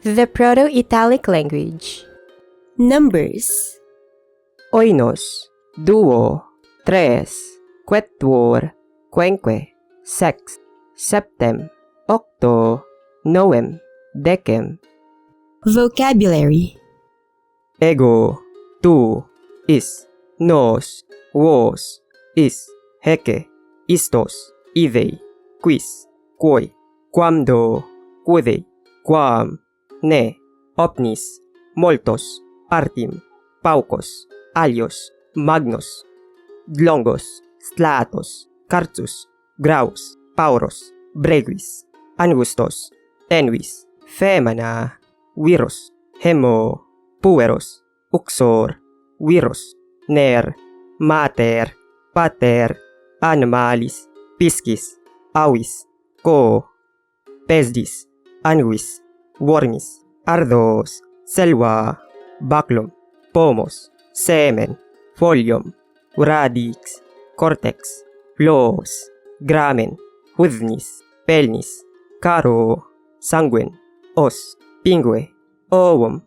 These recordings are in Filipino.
The Proto-Italic language. Numbers. Oinos, duo, tres, quatuor, quinque, sex, septem, octo, noem, decem. Vocabulary. Ego, tu, is, nos, vos, is, hece, istos, idei, quis, quoi, quamdo, quidei, quam, ne, opnis, moltos, artim, paucos, alios, magnos, longos, slatos, cartus, graus, pauros, brevis, angustos, tenuis, femina, viros, hemo, pueros, uxor, viros, ner, mater, pater, animalis, piscis, avis, co, pesdis, anguis, wormis, ardos, selva, baclum, pomos, semen, folium, radix, cortex, flos, gramen, hudnis, pelnis, caro, sanguine, os, pingue, ovum,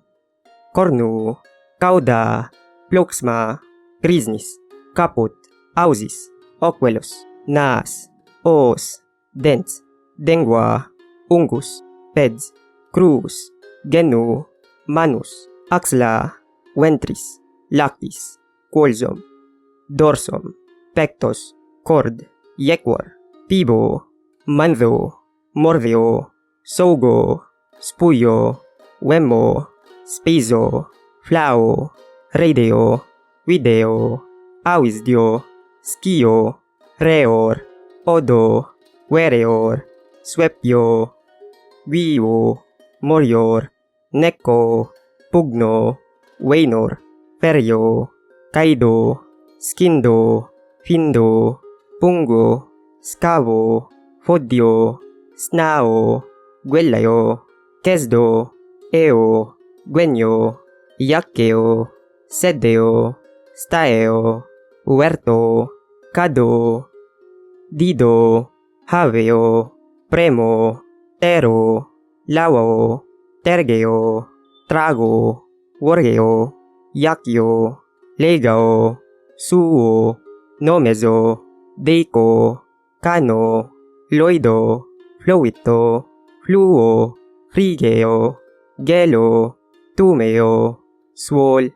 cornu, cauda, ploxma, grisnis, caput, ausis, oculos, nas, os, dents, dengua, ungus, peds, crus, genu, manus, axilla, ventris, lactis, colzum, dorsum, pectos, cord, yequor, pibo, mantho, mordeo, sogo, spuyo, vemo, spiso, flao, redeo, video, avisdio, skio, reor, odo, vereor, swepio, vivo, morior, neco, pugno, venor, ferio, caido, skindo, findo, pungo, scavo, fodio, snao, guellaio, quesdo, eo, guenio, iaccheo, sedeo, staeo, huerto, cado, dido, haveo, premo, tero, lao, tergeo, trago, vorgeo, iacchio, legao, suo, nomezo, deico, cano, loido, fluito, fluo, frigeo, gelo, tumeo, suol,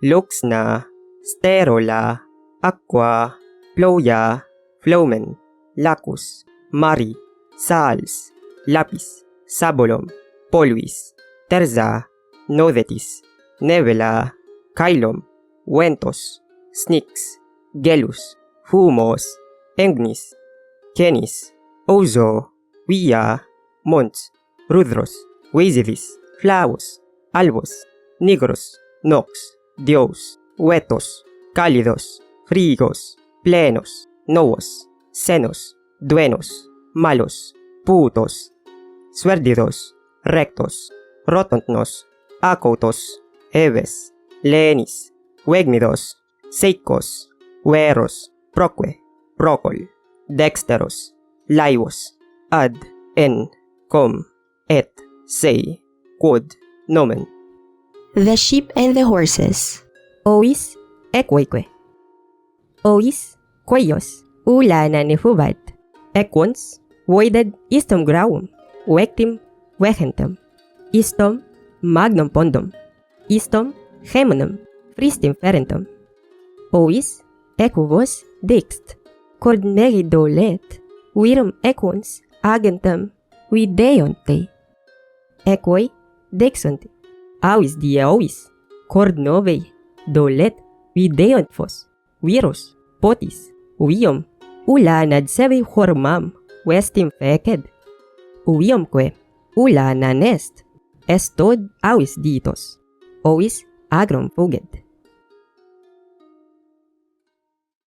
luxna, sterola, aqua, ploia, flomen, lacus, mari, sals, lapis, sabolum, polvis, terza, nodetis, nevela, caelum, ventos, snix, gelus, humos, engnis, canis, ozo, via, mons, rudros, vesidis, flavos, albos, nigros, nox, dios, vetos, cálidos, frigos, plenos, novos, senos, duenos, malos, putos, suerdidos, rectos, rotondnos, acautos, heves, lenis, vegmidos, seicos, veros, proque, procol, dexteros, laivos, ad, en, com, et, sei, quod, nomen. The sheep and the horses. Ois, equoique. Ois, queios, ulana nefubat. Equons, voided istum graum, vectim, vegentem. Istum, magnum pondum. Istum, hemonum, fristim ferentum. Ois, equuvos, dixt. Cord meridolet, virum equons, agentem, videonte. Equoi, dexunt. Avis die ovis, cord novei, dolet, videont fos, virus, potis, uium, ulanad sevi hormam, vestim feced. Uiumque, ulanan est, estod avis ditos, ovis agrum fuged.